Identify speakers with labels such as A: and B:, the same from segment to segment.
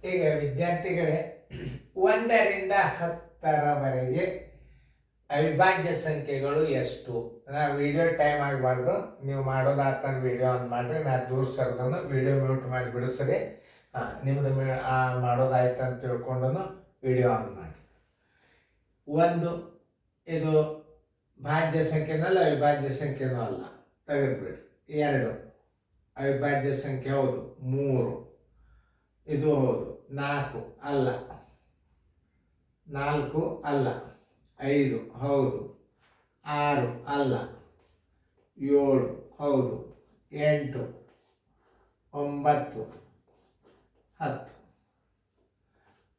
A: ಈಗ ವಿದ್ಯಾರ್ಥಿಗಳೇ, 1ರಿಂದ 10ರವರೆಗೆ ಅವಿಭಾಜ್ಯ ಸಂಖ್ಯೆಗಳು ಎಷ್ಟು? ನಾ ವಿಡಿಯೋ ಟೈಮ್ ಆಗಬಾರ್ದು. ನೀವು ಮಾಡೋದಾತ ವಿಡಿಯೋ ಆನ್ ಮಾಡಿರಿ, ನಾ ದೂರ ಸರ್ದನು ವಿಡಿಯೋ ಮ್ಯೂಟ್ ಮಾಡಿ ಬಿಡಿಸ್ರಿ. ನಿಮ್ದು ಮಾಡೋದಾಯ್ತು ಅಂತ ತಿಳ್ಕೊಂಡು ವಿಡಿಯೋ ಆನ್ ಮಾಡಿ. ಒಂದು, ಇದು ಭಾಜ್ಯ ಸಂಖ್ಯೆನಲ್ಲ, ಅವಿಭಾಜ್ಯ ಸಂಖ್ಯೆನೂ ಅಲ್ಲ, ತೆಗೆದುಬಿಡ್ರಿ. 2 ಅವಿಭಾಜ್ಯ ಸಂಖ್ಯೆ ಹೌದು. 3 ಇದು ಹೌದು. 4 ಅಲ್ಲ. 4 ಅಲ್ಲ. 5 ಹೌದು. 6 ಅಲ್ಲ. 7 ಹೌದು. 8 9 10.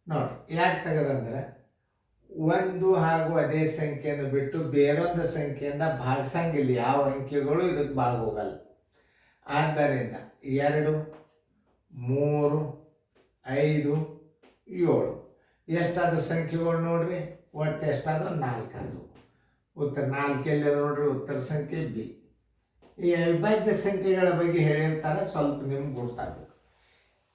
A: ನೋಡಿ ಯಾಕೆ ತೆಗೆದಂದ್ರೆ, ಒಂದು ಹಾಗೂ ಅದೇ ಸಂಖ್ಯೆಯನ್ನು ಬಿಟ್ಟು ಬೇರೊಂದು ಸಂಖ್ಯೆಯಿಂದ ಭಾಗಿಸಂಗಿಲ್ಲ. ಯಾವ ಅಂಕೆಗಳು ಇದಕ್ಕೆ ಭಾಗೋಗಲ್ಲ. ಆದ್ದರಿಂದ 2 3 5 7 ಎಷ್ಟಾದ ಸಂಖ್ಯೆಗಳು ನೋಡ್ರಿ. ಒಟ್ಟು ಎಷ್ಟಾದ? 4. ಉತ್ತರ 4 ಎಲ್ಲಿ ನೋಡ್ರಿ? ಉತ್ತರ ಸಂಖ್ಯೆ ಬಿ. ಈ ಅವಿಭಾಜ್ಯ ಸಂಖ್ಯೆಗಳ ಬಗ್ಗೆ ಹೇಳಿರ್ತಾರೆ, ಸ್ವಲ್ಪ ನಿಮ್ಗೆ ಗೊತ್ತಾಗಬೇಕು.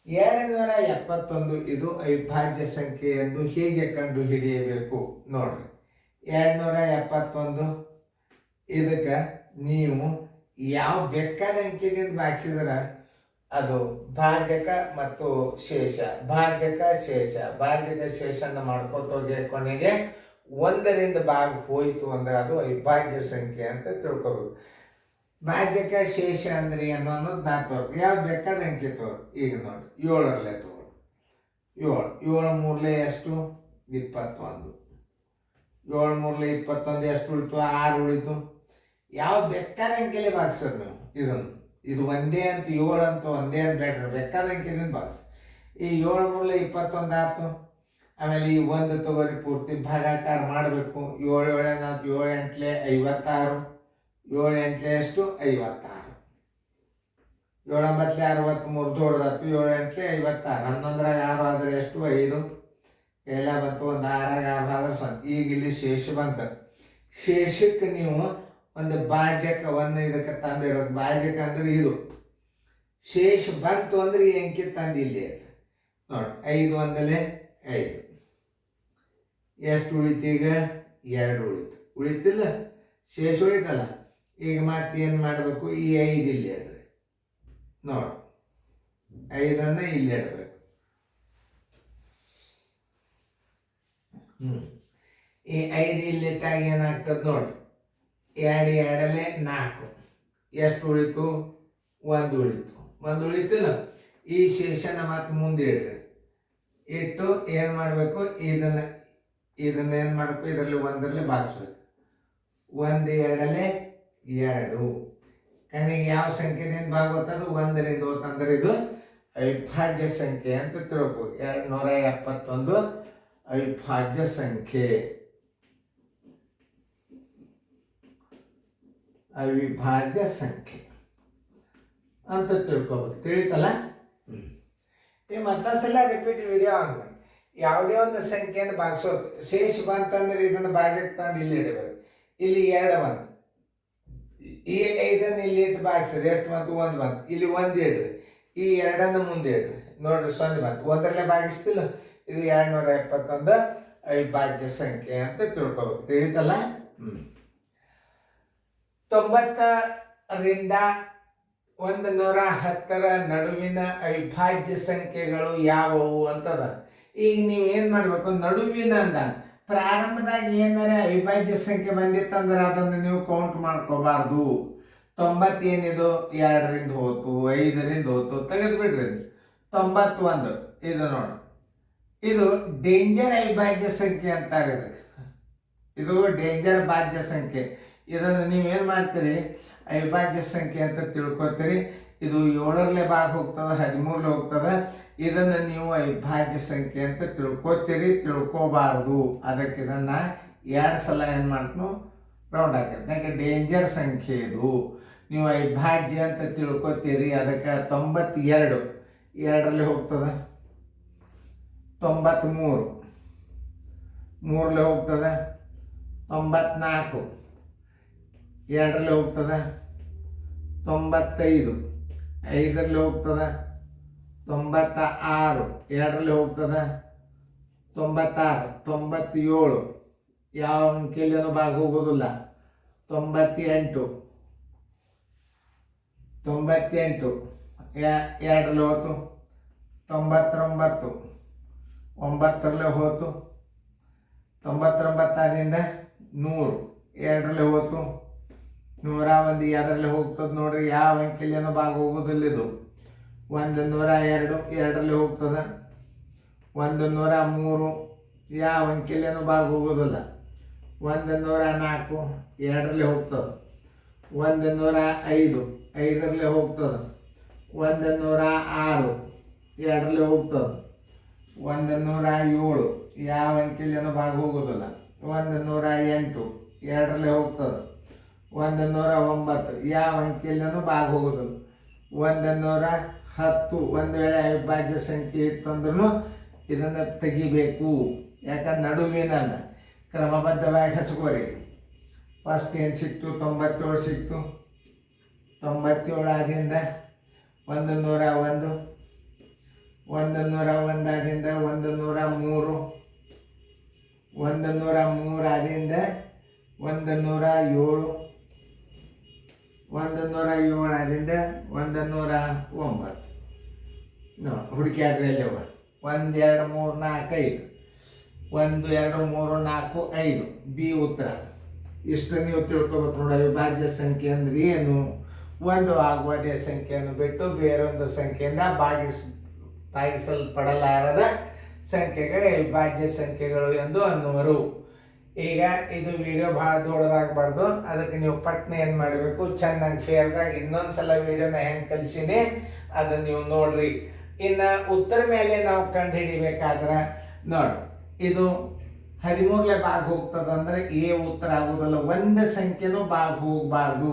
A: 271 ಇದು ಅವಿಭಾಜ್ಯ ಸಂಖ್ಯೆ ಎಂದು ಹೇಗೆ ಕಂಡು ಹಿಡಿಯಬೇಕು ನೋಡ್ರಿ. 271 ಇದಕ್ಕೆ ನೀವು ಯಾವ ಬೇಕಾದ ಅಂಕೆದಿಂದ ಭಾಗಿಸಿದ್ರೆ ಅದು ಭಾಜಕ ಮತ್ತು ಶೇಷ, ಭಾಜಕ ಶೇಷ, ಭಾಜಕ ಶೇಷನ ಮಾಡ್ಕೋತ ಹೋಗಿ ಕೊನೆಗೆ 1ರಿಂದ ಭಾಗ ಹೋಯಿತು ಅಂದ್ರೆ ಅದು ಅವಿಭಾಜ್ಯ ಸಂಖ್ಯೆ ಅಂತ ತಿಳ್ಕೊಬೇಕು. ಭಾಜಕ ಶೇಷ ಅಂದ್ರೆ ಏನು ಅನ್ನೋದು ನಾ ತೋರ್ ಯಾವ್ದು ಬೇಕಾದ ಅಂಕೆ ತೋರು. ಈಗ ನೋಡಿ 7ರಲ್ಲೇ ತೋರು. 7 3 ಎಷ್ಟು? 21. 7 3 21 ಎಷ್ಟು ಉಳಿತು? 6 ಉಳಿತು. ಯಾವ ಬೇಕಾದ ಅಂಕೆಲೆ ಭಾಗಿಸೋದು ನೀವು ಇದನ್ನು. ಇದು ಒಂದೇ ಅಂತ 7 ಅಂತ ಒಂದೇ ಅಂತ ಬೇಡ, ಬೇಕಾದ ಅಂಕೆದಿಂದ ಭಾಗಿಸಿ. ಈ 7 3 21 ಆಯ್ತು. ಆಮೇಲೆ ಈ 1 ತಗೋರಿ, ಪೂರ್ತಿ ಭಾಗಾಕಾರ ಮಾಡಬೇಕು. 7 7 ಏನಾಯ್ತು? 7 8 56. 7 8 ಎಷ್ಟು? 56. 7 9 63 ದೊಡ್ಡದಾಯ್ತು. 7 8 56. 11ರಾಗ 6 ಆದರೆ ಎಷ್ಟು? 5. ಎಲ್ಲ ಬಂತು. ಒಂದು 6ರಾಗ 6 ಆದ್ರೆ 0. ಈಗ ಇಲ್ಲಿ ಶೇಷ ಬಂತು. ಶೇಷಕ್ಕೆ ನೀವು ಒಂದು ಭಾಜಕವನ್ನು ಇದಕ್ಕೆ ತಂದಿಡೋದು. ಭಾಜಕ ಅಂದ್ರೆ ಇದು. ಶೇಷ ಬಂತು ಅಂದ್ರೆ ಈ ಅಂಕಿ ತಂದು ಇಲ್ಲಿ ನೋಡಿ. 5 1 5. ಎಷ್ಟು ಉಳಿತು? ಈಗ 2 ಉಳಿತು. ಉಳಿತಿಲ್ಲ? ಶೇಷ ಉಳಿತಲ್ಲ. ಈಗ ಮತ್ತೇನು ಮಾಡಬೇಕು? ಈ 5 ಇಲ್ಲಿ ಇಡ್ರಿ. ನೋಡಿ 5ಅನ್ನು ಇಲ್ಲಿ ಇಡಬೇಕು. ಈ 5 ಇಲ್ಲಿಟ್ಟಾಗ ಏನಾಗ್ತದೆ ನೋಡ್ರಿ. 2 2 4. ಎಷ್ಟು ಉಳಿತು? 1 ಉಳಿತು. 1 ಉಳಿತಿಲ್ಲ? ಈ ಶೇಷನ ಮತ್ತೆ ಮುಂದೆ ಇಡ್ರಿ. ಇಟ್ಟು ಏನು ಮಾಡಬೇಕು? ಇದನ್ನು ಏನು ಮಾಡಬೇಕು? ಇದರಲ್ಲಿ 1ರಲ್ಲಿ ಭಾಗಿಸ್ಬೇಕು. 1 2 2. ಕಣ್ಣಿಗೆ ಯಾವ ಸಂಖ್ಯೆದಿಂದ ಭಾಗೋತದು? 1ರಿಂದ ಹೋತಂದ್ರೆ ಇದು ಅವಿಭಾಜ್ಯ ಸಂಖ್ಯೆ ಅಂತ ತಿಳ್ಕೊ. 271 ಅವಿಭಾಜ್ಯ ಸಂಖ್ಯೆ. ಅವಿಭಾಜ್ಯ ಸಂಖ್ಯೆ ಅಂತ ತಿಳ್ಕೊಬೇಕು. ತಿಳಿತಲ್ಲ? ಈ ಮತ್ತೊಂದ್ಸಲ ರಿಪೀಟ್ ವಿಡಿಯೋ ಆನ್ ಮಾಡಿ. ಯಾವುದೇ ಒಂದು ಸಂಖ್ಯೆಯನ್ನು ಭಾಗಿಸೋದು. ಶೇಷ ಬಂತಂದ್ರೆ ಇದನ್ನು ಭಾಜಕ ತಂದು ಇಲ್ಲಿ ಇಡಬೇಕು. ಇಲ್ಲಿ 2 ಬಂತು. ಈ 5ಅನ್ನು ಇಲ್ಲಿ ಇಟ್ಟು ಭಾಗಿಸ್ರಿ. ಎಷ್ಟು ಬಂತು? 1 ಬಂತು. ಇಲ್ಲಿ 1 ಇಡ್ರಿ. ಈ 2ಅನ್ನು ಮುಂದೆ ಇಡ್ರಿ. ನೋಡ್ರಿ 0 ಬಂತು. 1ರಲ್ಲೇ ಭಾಗಿಸ್ತಿಲ್ಲ? ಇದು 271 ಅವಿಭಾಜ್ಯ ಸಂಖ್ಯೆ ಅಂತ ತಿಳ್ಕೊಬೇಕು. ತಿಳಿತಲ್ಲ? 90ರಿಂದ 110ರ ನಡುವಿನ ಅವಿಭಾಜ್ಯ ಸಂಖ್ಯೆಗಳು ಯಾವುವು ಅಂತದ. ಈಗ ನೀವು ಏನು ಮಾಡಬೇಕು? ನಡುವಿನ ಅಂದ ಪ್ರಾರಂಭದಾಗ ಏನಾರ ಅವಿಭಾಜ್ಯ ಸಂಖ್ಯೆ ಬಂದಿತ್ತಂದ್ರೆ ಅದನ್ನು ನೀವು ಕೌಂಟ್ ಮಾಡ್ಕೋಬಾರ್ದು. 90 ಏನಿದು? 2ರಿಂದ ಹೋತು, 5ರಿಂದ ಹೋತು, ತೆಗೆದು ಬಿಡ್ರಿ. 91 ಇದು ನೋಡಿ. ಇದು ಡೇಂಜರ್ ಅವಿಭಾಜ್ಯ ಸಂಖ್ಯೆ ಅಂತಾರೆ ಇದಕ್ಕೆ. ಇದು ಡೇಂಜರ್ ಭಾಜ್ಯ ಸಂಖ್ಯೆ. ಇದನ್ನು ನೀವೇನು ಮಾಡ್ತೀರಿ? ಅವಿಭಾಜ್ಯ ಸಂಖ್ಯೆ ಅಂತ ತಿಳ್ಕೊತೀರಿ. ಇದು 7ರಲ್ಲೇ ಭಾಗ ಹೋಗ್ತದೆ, 13ರಲ್ಲೇ ಹೋಗ್ತದೆ. ಇದನ್ನು ನೀವು ಅವಿಭಾಜ್ಯ ಸಂಖ್ಯೆ ಅಂತ ತಿಳ್ಕೊತೀರಿ, ತಿಳ್ಕೋಬಾರ್ದು. ಅದಕ್ಕೆ ಇದನ್ನು 2 ಸಲ ಏನು ಮಾಡ್ತು? ರೌಂಡ್ ಹಾಕಿರಿ. ಯಾಕೆ? ಡೇಂಜರ್ ಸಂಖ್ಯೆ ಇದು. ನೀವು ಅವಿಭಾಜ್ಯ ಅಂತ ತಿಳ್ಕೊತೀರಿ. ಅದಕ್ಕೆ 92 2ರಲ್ಲೇ ಹೋಗ್ತದೆ. 93 3ರಲ್ಲೇ ಹೋಗ್ತದೆ. 94 2ರಲ್ಲೇ ಹೋಗ್ತದೆ. 95 5ರಲ್ಲೇ ಹೋಗ್ತದೆ. 96 ಎರಡರಲ್ಲಿ ಹೋಗ್ತದ 96 97 ಯಾವ ಅಂಕೆಲೇನು ಭಾಗ ಹೋಗೋದಿಲ್ಲ 98 ಎರಡರಲ್ಲಿ ಹೋತು 99 9ರಲ್ಲಿ ಹೋತು 99 ಆದಿಂದ 100 ಎರಡರಲ್ಲಿ ಹೋತು 101 ಎರಡರಲ್ಲಿ ಹೋಗ್ತದೆ ನೋಡ್ರಿ ಯಾವ ಅಂಕೆಲೇನು ಭಾಗ ಹೋಗೋದಿಲ್ಲ ಇದು 102 ಎರಡರಲ್ಲಿ ಹೋಗ್ತದ 103 ಯಾವ ಅಂಕೆಲೇನು ಭಾಗ ಹೋಗೋದಿಲ್ಲ 104 ಎರಡರಲ್ಲಿ ಹೋಗ್ತದೆ 105 ಐದರಲ್ಲಿ ಹೋಗ್ತದೆ 106 ಎರಡರಲ್ಲಿ ಹೋಗ್ತದೆ 107 ಯಾವ ಅಂಕೆಲೇನು ಭಾಗ ಹೋಗೋದಿಲ್ಲ 108 ಎರಡರಲ್ಲಿ ಹೋಗ್ತದೆ 109 ಯಾವ ಅಂಕೆಲೇನು ಭಾಗ ಹೋಗೋದಿಲ್ಲ 110 ಒಂದು ವೇಳೆ ಅವಿಭಾಜ್ಯ ಸಂಖ್ಯೆ ಇತ್ತಂದ್ರೂ ಇದನ್ನು ತೆಗಿಬೇಕು ಯಾಕಂದ್ರೆ ನಡುವಿನಲ್ಲ ಕ್ರಮಬದ್ಧವಾಗಿ ಹಚ್ಕೋರಿ ಫಸ್ಟ್ ಏನು ಸಿಕ್ತು 97 ಸಿಕ್ತು 97 ಆದಿಂದ 101 ಆದಿಂದ 103 ಆದಿಂದ 107 ಆದಿಂದ 109 ಹುಡುಕ್ಯಾಡ್ರಿ ಅಲ್ಲವ 1 2 3 4 5 1 2 3 4 5 ಬಿ ಉತ್ತರ. ಇಷ್ಟು ನೀವು ತಿಳ್ಕೊಬೇಕು ನೋಡಿ. ಅವಿಭಾಜ್ಯ ಸಂಖ್ಯೆ ಅಂದ್ರೆ ಏನು? ಒಂದು ಆಗುವುದೇ ಸಂಖ್ಯೆಯನ್ನು ಬಿಟ್ಟು ಬೇರೊಂದು ಸಂಖ್ಯೆಯಿಂದ ಭಾಗಿಸಲ್ಪಡಲಾರದ ಸಂಖ್ಯೆಗಳೇ ಅವಿಭಾಜ್ಯ ಸಂಖ್ಯೆಗಳು ಎಂದು ಅನ್ನುವರು. ಈಗ ಇದು ವಿಡಿಯೋ ಭಾಳ ದೊಡ್ಡದಾಗಬಾರ್ದು, ಅದಕ್ಕೆ ನೀವು ಪಟ್ನೆ ಏನು ಮಾಡಬೇಕು, ಚೆನ್ನಾಗಿ ಫೇರ್ದಾಗ ಇನ್ನೊಂದ್ಸಲ ವಿಡಿಯೋನ ಹೆಂಗೆ ಕಲಿಸಿನಿ ಅದನ್ನು ನೀವು ನೋಡ್ರಿ. ಇನ್ನು ಉತ್ತರ ಮೇಲೆ ನಾವು ಕಂಡು ಹಿಡಿಬೇಕಾದ್ರೆ ನೋಡಿ, ಇದು 13ನೇ ಭಾಗ ಹೋಗ್ತದಂದ್ರೆ ಎ ಉತ್ತರ ಆಗೋದಲ್ಲ. ಒಂದು ಸಂಖ್ಯೆನೂ ಭಾಗ ಹೋಗಬಾರ್ದು.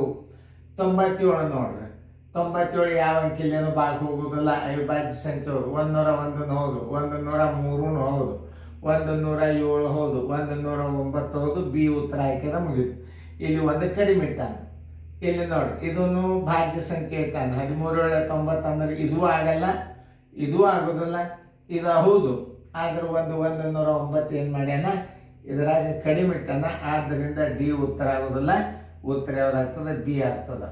A: 97 ನೋಡ್ರಿ, 97 ಯಾವ ಅಂಕೆಲೇನು ಭಾಗ ಹೋಗೋದಿಲ್ಲ, ಅವಿಭಾಜ್ಯ ಸಂಖ್ಯೆ ಹೌದು. 101 ಹೌದು, 103 ಹೌದು, 107 ಹೌದು, 109 ಹೌದು. ಬಿ ಉತ್ತರ ಆಯ್ಕೆದ ಮುಗಿದು. ಇಲ್ಲಿ ಒಂದು ಕಡಿಮೆ ಇಟ್ಟಾನ. ಇಲ್ಲಿ ನೋಡ್ರಿ, ಇದನ್ನು ಭಾಜ್ಯ ಸಂಖ್ಯೆ ಇಟ್ಟಾನ. 13 90 ಅಂದ್ರೆ ಇದೂ ಆಗಲ್ಲ, ಇದೂ ಆಗೋದಿಲ್ಲ, ಇದು ಹೌದು. ಆದ್ರೆ 109 ಏನು ಮಾಡ್ಯಾನ, ಇದರಾಗ ಕಡಿಮೆ ಇಟ್ಟಾನ. ಆದ್ದರಿಂದ ಡಿ ಉತ್ತರ ಆಗೋದಿಲ್ಲ. ಉತ್ತರ ಯಾವ್ದಾಗ್ತದೆ? ಬಿ ಆಗ್ತದೆ.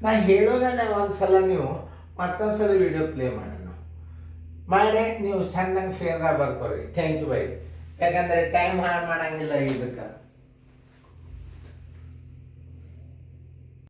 A: ನಾ ಹೇಳೋದನ್ನ ಒಂದ್ಸಲ ನೀವು ಮತ್ತೊಂದ್ಸಲ ವಿಡಿಯೋ ಪ್ಲೇ ಮಾಡಿ ನೀವು ಚೆನ್ನಾಗಿ ಫೇರ್ದಾಗ ಬರ್ಕೋರಿ. Thank you bye. ಯಾಕಂದರೆ ಟೈಮ್ ಹಾಳು ಮಾಡಂಗಿಲ್ಲ ಇದಕ್ಕೆ.